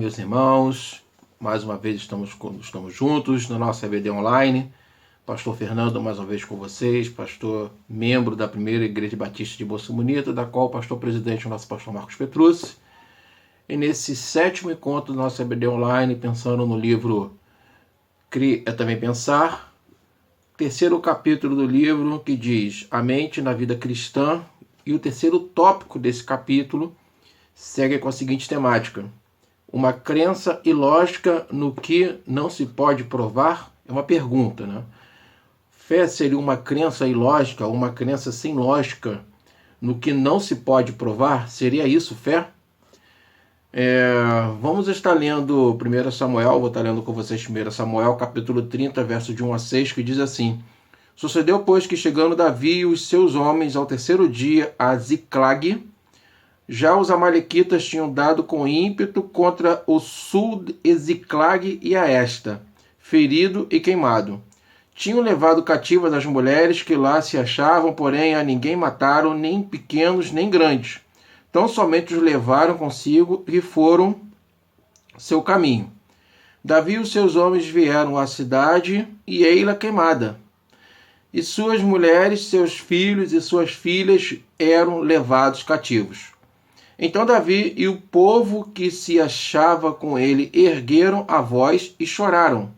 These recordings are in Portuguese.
meus irmãos. Mais uma vez estamos juntos na nossa EBD Online. Pastor Fernando, mais uma vez com vocês, pastor membro da Primeira Igreja Batista de Moça Bonita, da qual o pastor presidente é o nosso pastor Marcos Petrucci. E nesse 7º encontro do nosso EBD Online, pensando no livro Crer é Também Pensar, terceiro capítulo do livro que diz A Mente na Vida Cristã, e o terceiro tópico desse capítulo segue com a seguinte temática: uma crença ilógica no que não se pode provar? É uma pergunta, né? Fé seria uma crença ilógica, uma crença sem lógica no que não se pode provar? Seria isso fé? Vamos estar lendo 1 Samuel, vou estar lendo com vocês 1 Samuel, capítulo 30, verso de 1 a 6, que diz assim: Sucedeu, pois, que chegando Davi e os seus homens ao terceiro dia a Ziclag, já os amalequitas tinham dado com ímpeto contra o sul de Ziclag e a esta, ferido e queimado. Tinham levado cativas as mulheres que lá se achavam, porém a ninguém mataram, nem pequenos nem grandes. Tão somente os levaram consigo e foram seu caminho. Davi e os seus homens vieram à cidade e ei-la queimada. E suas mulheres, seus filhos e suas filhas eram levados cativos. Então Davi e o povo que se achava com ele ergueram a voz e choraram,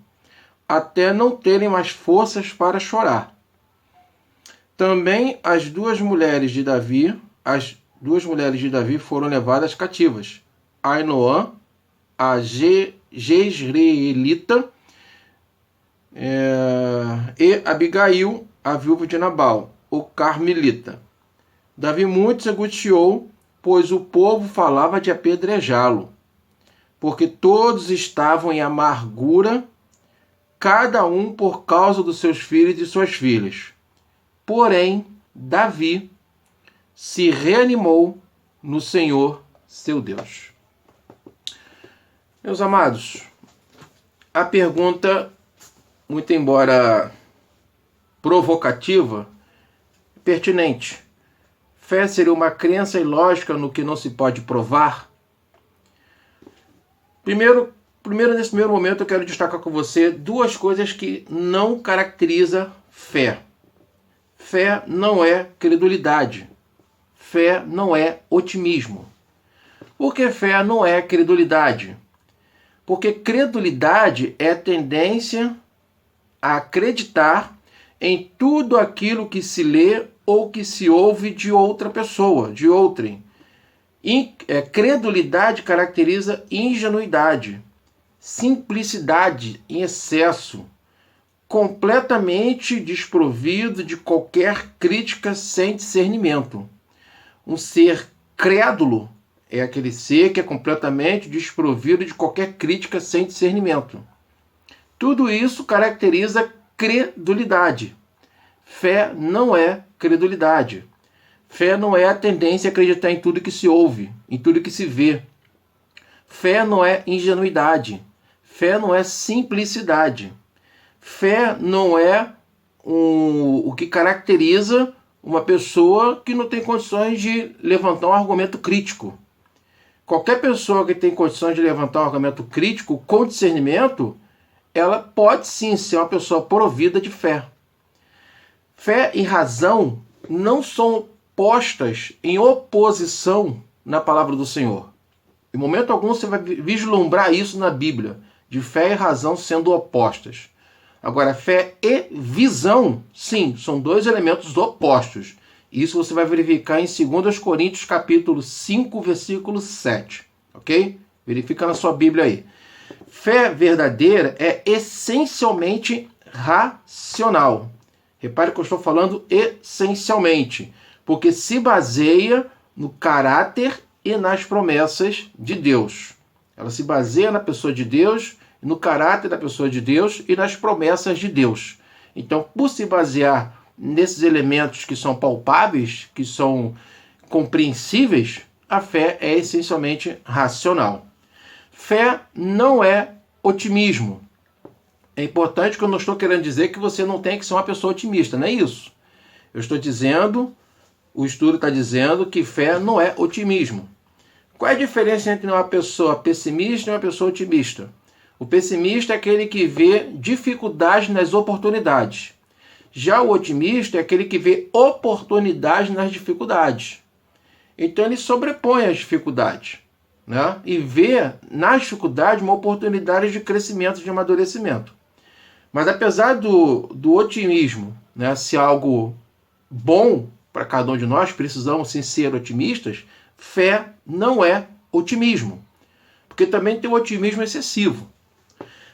até não terem mais forças para chorar. Também as duas mulheres de Davi foram levadas cativas, Ainoã, a Jezreelita, e Abigail, a viúva de Nabal, o Carmelita. Davi muito se angustiou, pois o povo falava de apedrejá-lo, porque todos estavam em amargura, cada um por causa dos seus filhos e suas filhas. Porém, Davi se reanimou no Senhor, seu Deus. Meus amados, a pergunta, muito embora provocativa, pertinente. Fé seria uma crença ilógica no que não se pode provar? Primeiro, nesse primeiro momento, eu quero destacar com você duas coisas que não caracterizam fé. Fé não é credulidade. Fé não é otimismo. Por que fé não é credulidade? Porque credulidade é a tendência a acreditar em tudo aquilo que se lê ou que se ouve de outra pessoa, de outrem. Credulidade caracteriza ingenuidade, simplicidade em excesso, completamente desprovido de qualquer crítica sem discernimento. Um ser crédulo é aquele ser que é completamente desprovido de qualquer crítica sem discernimento. Tudo isso caracteriza credulidade. Fé não é credulidade. Fé não é a tendência a acreditar em tudo que se ouve, em tudo que se vê. Fé não é ingenuidade. Fé não é simplicidade. Fé não é o que caracteriza uma pessoa que não tem condições de levantar um argumento crítico. Qualquer pessoa que tem condições de levantar um argumento crítico com discernimento, ela pode sim ser uma pessoa provida de fé. Fé e razão não são postas em oposição na palavra do Senhor. Em momento algum você vai vislumbrar isso na Bíblia, de fé e razão sendo opostas. Agora, fé e visão, sim, são dois elementos opostos. Isso você vai verificar em 2 Coríntios capítulo 5, versículo 7. Ok? Verifica na sua Bíblia aí. Fé verdadeira é essencialmente racional. Repare que eu estou falando essencialmente, porque se baseia no caráter e nas promessas de Deus. Ela se baseia na pessoa de Deus, no caráter da pessoa de Deus e nas promessas de Deus. Então, por se basear nesses elementos que são palpáveis, que são compreensíveis, a fé é essencialmente racional. Fé não é otimismo. É importante que eu não estou querendo dizer que você não tem que ser uma pessoa otimista, não é isso. Eu estou dizendo, o estudo está dizendo que fé não é otimismo. Qual é a diferença entre uma pessoa pessimista e uma pessoa otimista? O pessimista é aquele que vê dificuldades nas oportunidades. Já o otimista é aquele que vê oportunidades nas dificuldades. Então ele sobrepõe as dificuldades, né? E vê nas dificuldades uma oportunidade de crescimento, de amadurecimento. Mas apesar do otimismo, né, ser algo bom para cada um de nós, precisamos sim ser otimistas, fé não é otimismo. Porque também tem o otimismo excessivo.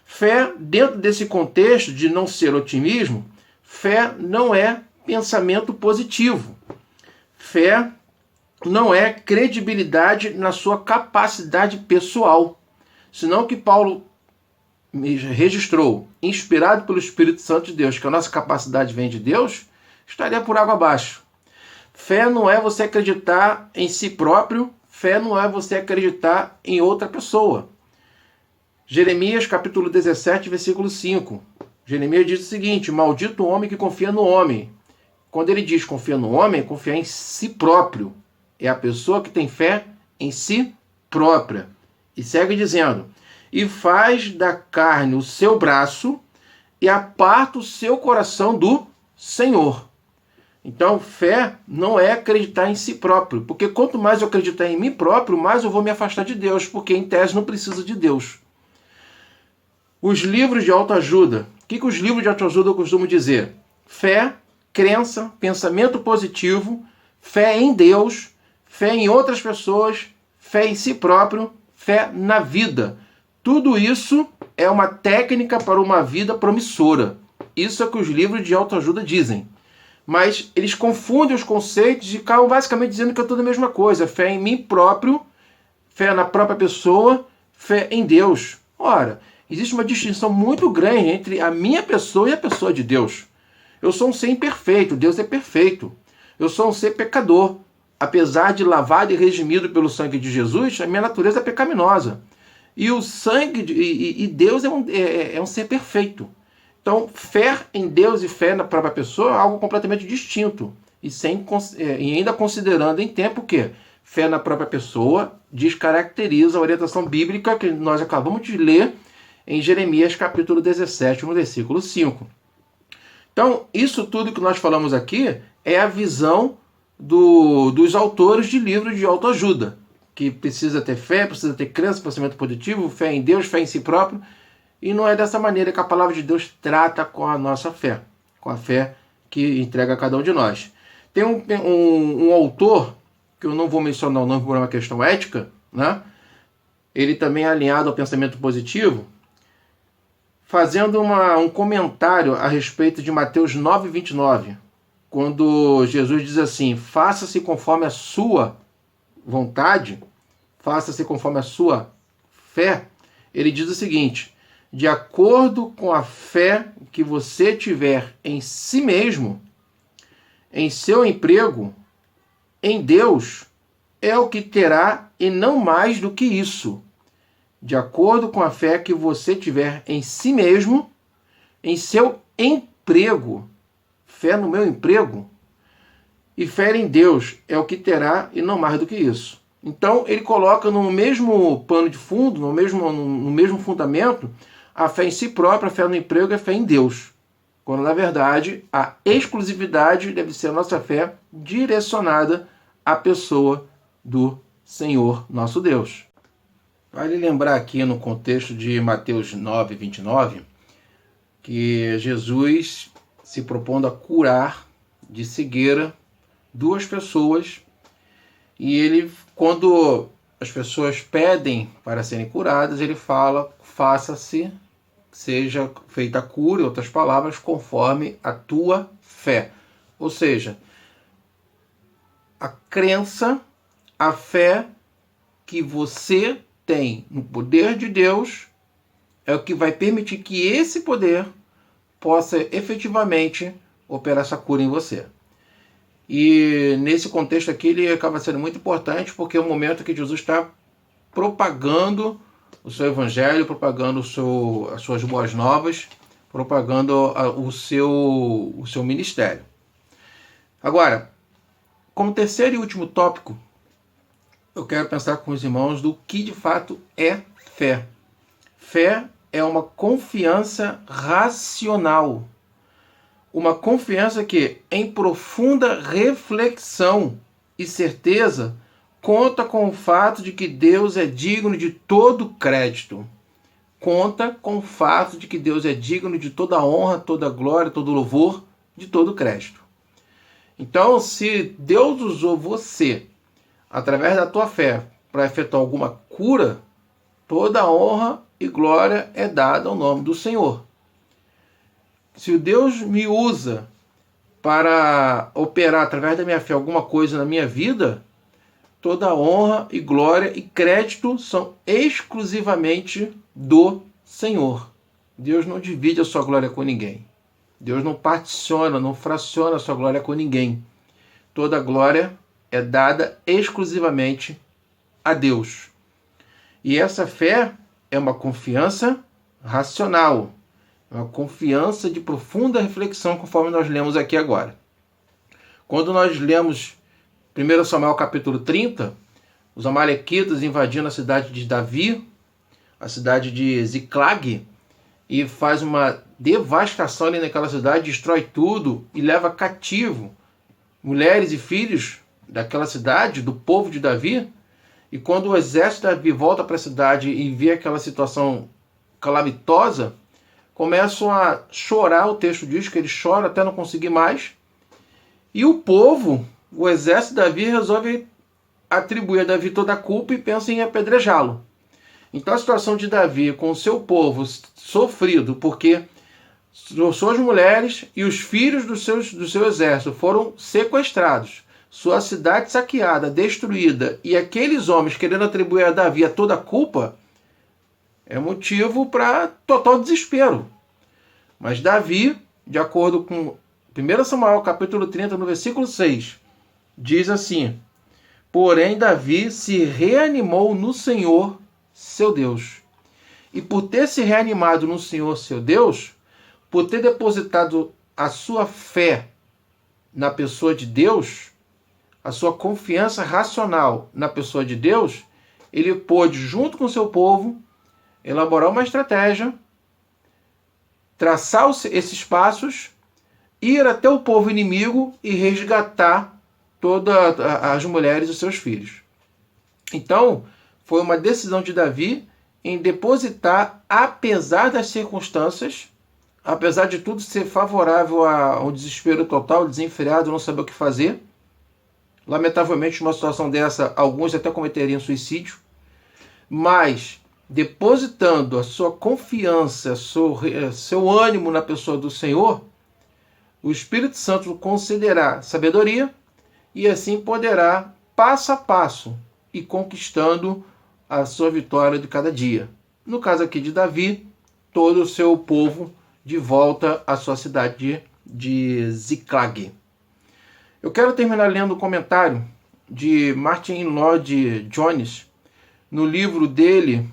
Fé, dentro desse contexto de não ser otimismo, fé não é pensamento positivo. Fé não é credibilidade na sua capacidade pessoal. Senão que Paulo registrou, inspirado pelo Espírito Santo de Deus, que a nossa capacidade vem de Deus, estaria por água abaixo. Fé não é você acreditar em si próprio, fé não é você acreditar em outra pessoa. Jeremias capítulo 17, versículo 5. Jeremias diz o seguinte: maldito o homem que confia no homem. Quando ele diz confia no homem, é confiar em si próprio. É a pessoa que tem fé em si própria. E segue dizendo: e faz da carne o seu braço e aparta o seu coração do Senhor. Então, fé não é acreditar em si próprio, porque quanto mais eu acreditar em mim próprio, mais eu vou me afastar de Deus, porque em tese não preciso de Deus. Os livros de autoajuda. O que os livros de autoajuda costumam dizer? Fé, crença, pensamento positivo, fé em Deus, fé em outras pessoas, fé em si próprio, fé na vida. Tudo isso é uma técnica para uma vida promissora. Isso é o que os livros de autoajuda dizem. Mas eles confundem os conceitos e acabam basicamente dizendo que é tudo a mesma coisa. Fé em mim próprio, fé na própria pessoa, fé em Deus. Ora, existe uma distinção muito grande entre a minha pessoa e a pessoa de Deus. Eu sou um ser imperfeito, Deus é perfeito. Eu sou um ser pecador. Apesar de lavado e redimido pelo sangue de Jesus, a minha natureza é pecaminosa. E o sangue e Deus é um ser perfeito. Então, fé em Deus e fé na própria pessoa é algo completamente distinto. E ainda considerando em tempo que fé na própria pessoa descaracteriza a orientação bíblica que nós acabamos de ler em Jeremias capítulo 17, no versículo 5. Então, isso tudo que nós falamos aqui é a visão dos autores de livros de autoajuda, que precisa ter fé, precisa ter crença, pensamento positivo, fé em Deus, fé em si próprio. E não é dessa maneira que a palavra de Deus trata com a nossa fé, com a fé que entrega a cada um de nós. Tem um autor, que eu não vou mencionar o nome por uma questão ética, né? Ele também é alinhado ao pensamento positivo, fazendo um comentário a respeito de Mateus 9, 29, quando Jesus diz assim: faça-se conforme a sua vontade, faça-se conforme a sua fé. Ele diz o seguinte: de acordo com a fé que você tiver em si mesmo, em seu emprego, em Deus, é o que terá e não mais do que isso. De acordo com a fé que você tiver em si mesmo, em seu emprego, fé no meu emprego, e fé em Deus é o que terá e não mais do que isso. Então ele coloca no mesmo pano de fundo, no mesmo fundamento, a fé em si própria, a fé no emprego e a fé em Deus. Quando, na verdade, a exclusividade deve ser a nossa fé direcionada à pessoa do Senhor nosso Deus. Vale lembrar aqui no contexto de Mateus 9, 29, que Jesus se propondo a curar de cegueira 2 pessoas, e ele, quando as pessoas pedem para serem curadas, ele fala: faça-se, seja feita a cura, em outras palavras, conforme a tua fé. Ou seja, a crença, a fé que você tem no poder de Deus é o que vai permitir que esse poder possa efetivamente operar essa cura em você. E nesse contexto aqui ele acaba sendo muito importante, porque é o momento que Jesus está propagando o seu evangelho, propagando as suas boas novas, propagando o seu ministério. Agora, como terceiro e último tópico, eu quero pensar com os irmãos do que de fato é fé. Fé é uma confiança racional. Uma confiança que, em profunda reflexão e certeza, conta com o fato de que Deus é digno de todo crédito. Conta com o fato de que Deus é digno de toda honra, toda glória, todo louvor, de todo crédito. Então, se Deus usou você, através da tua fé, para efetuar alguma cura, toda honra e glória é dada ao nome do Senhor. Se Deus me usa para operar através da minha fé alguma coisa na minha vida, toda honra e glória e crédito são exclusivamente do Senhor. Deus não divide a sua glória com ninguém. Deus não particiona, não fraciona a sua glória com ninguém. Toda glória é dada exclusivamente a Deus. E essa fé é uma confiança racional, uma confiança de profunda reflexão, conforme nós lemos aqui agora. Quando nós lemos 1 Samuel capítulo 30, os amalequitas invadindo a cidade de Davi, a cidade de Ziclag, e faz uma devastação ali naquela cidade, destrói tudo e leva cativo mulheres e filhos daquela cidade, do povo de Davi. E quando o exército de Davi volta para a cidade e vê aquela situação calamitosa, começam a chorar. O texto diz que eles choram até não conseguir mais. E o povo, o exército de Davi, resolve atribuir a Davi toda a culpa e pensa em apedrejá-lo. Então a situação de Davi com o seu povo sofrido, porque suas mulheres e os filhos do seu exército foram sequestrados, sua cidade saqueada, destruída, e aqueles homens querendo atribuir a Davi toda a culpa, é motivo para total desespero. Mas Davi, de acordo com 1 Samuel capítulo 30, no versículo 6, diz assim: porém Davi se reanimou no Senhor, seu Deus. E por ter se reanimado no Senhor, seu Deus, por ter depositado a sua fé na pessoa de Deus, a sua confiança racional na pessoa de Deus, ele pôde, junto com o seu povo, elaborar uma estratégia, traçar esses passos, ir até o povo inimigo e resgatar todas as mulheres e os seus filhos. Então, foi uma decisão de Davi em depositar, apesar das circunstâncias, apesar de tudo ser favorável ao desespero total, desenfreado, não saber o que fazer. Lamentavelmente, numa situação dessa, alguns até cometeriam suicídio. Mas, depositando a sua confiança, seu ânimo na pessoa do Senhor, o Espírito Santo concederá sabedoria e assim poderá, passo a passo, ir conquistando a sua vitória de cada dia. No caso aqui de Davi, todo o seu povo de volta à sua cidade de Ziclag. Eu quero terminar lendo o comentário de Martin Lloyd-Jones no livro dele,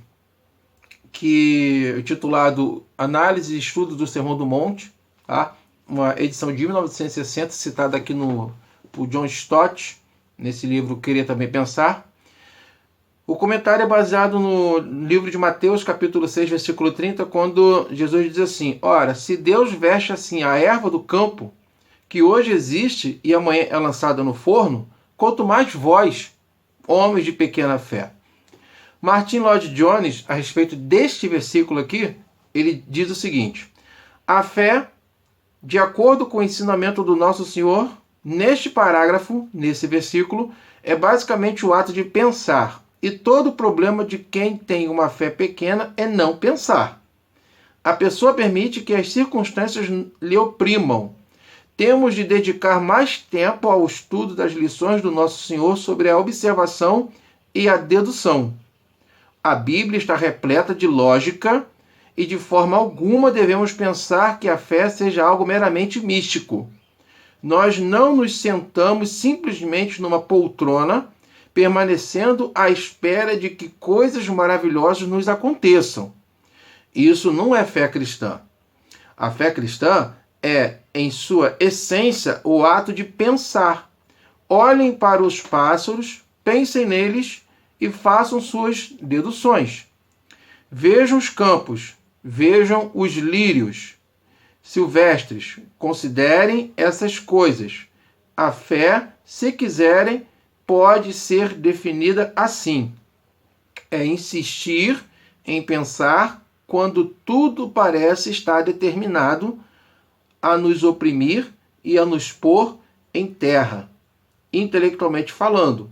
que é titulado Análise e Estudo do Sermão do Monte, tá? Uma edição de 1960, citada aqui por John Stott, nesse livro Querer Também Pensar. O comentário é baseado no livro de Mateus, capítulo 6, versículo 30, quando Jesus diz assim: ora, se Deus veste assim a erva do campo, que hoje existe e amanhã é lançada no forno, quanto mais vós, homens de pequena fé. Martin Lloyd-Jones, a respeito deste versículo aqui, ele diz o seguinte: a fé, de acordo com o ensinamento do nosso Senhor, neste parágrafo, nesse versículo, é basicamente o ato de pensar. E todo o problema de quem tem uma fé pequena é não pensar. A pessoa permite que as circunstâncias lhe oprimam. Temos de dedicar mais tempo ao estudo das lições do nosso Senhor sobre a observação e a dedução. A Bíblia está repleta de lógica e de forma alguma devemos pensar que a fé seja algo meramente místico. Nós não nos sentamos simplesmente numa poltrona, permanecendo à espera de que coisas maravilhosas nos aconteçam. Isso não é fé cristã. A fé cristã é, em sua essência, o ato de pensar. Olhem para os pássaros, pensem neles e façam suas deduções. Vejam os campos, vejam os lírios silvestres, considerem essas coisas. A fé, se quiserem, pode ser definida assim: é insistir em pensar quando tudo parece estar determinado a nos oprimir e a nos pôr em terra, intelectualmente falando.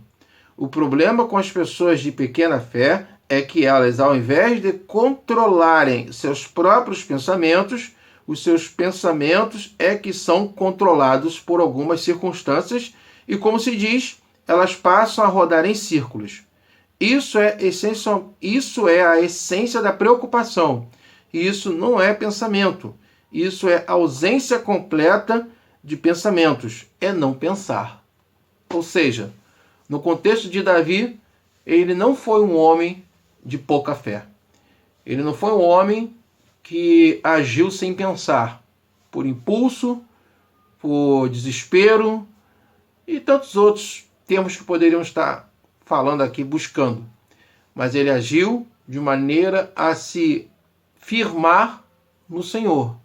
O problema com as pessoas de pequena fé é que elas, ao invés de controlarem seus próprios pensamentos, os seus pensamentos é que são controlados por algumas circunstâncias e, como se diz, elas passam a rodar em círculos. Isso é a essência da preocupação. Isso não é pensamento. Isso é ausência completa de pensamentos. É não pensar. Ou seja, no contexto de Davi, ele não foi um homem de pouca fé. Ele não foi um homem que agiu sem pensar, por impulso, por desespero e tantos outros termos que poderiam estar falando aqui, buscando. Mas ele agiu de maneira a se firmar no Senhor.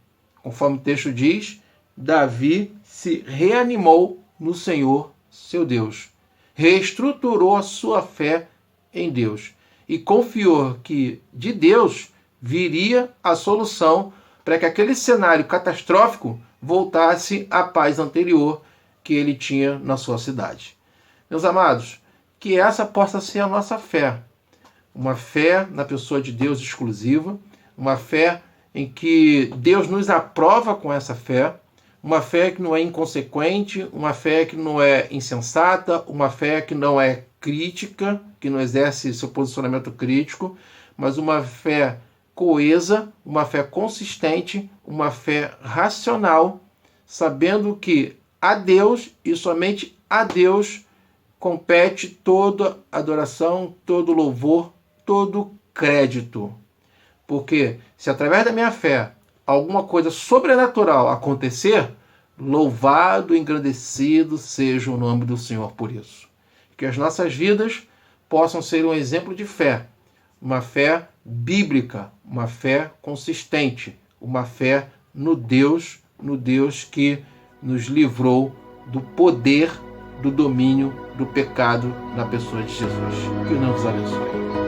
Conforme o texto diz, Davi se reanimou no Senhor, seu Deus. Reestruturou a sua fé em Deus e confiou que de Deus viria a solução para que aquele cenário catastrófico voltasse à paz anterior que ele tinha na sua cidade. Meus amados, que essa possa ser a nossa fé. Uma fé na pessoa de Deus exclusiva, uma fé em que Deus nos aprova com essa fé, uma fé que não é inconsequente, uma fé que não é insensata, uma fé que não é crítica, que não exerce seu posicionamento crítico, mas uma fé coesa, uma fé consistente, uma fé racional, sabendo que a Deus e somente a Deus compete toda adoração, todo louvor, todo crédito. Porque se através da minha fé alguma coisa sobrenatural acontecer, louvado e engrandecido seja o nome do Senhor por isso. Que as nossas vidas possam ser um exemplo de fé, uma fé bíblica, uma fé consistente, uma fé no Deus que nos livrou do poder, do domínio, do pecado na pessoa de Jesus. Que Deus nos abençoe.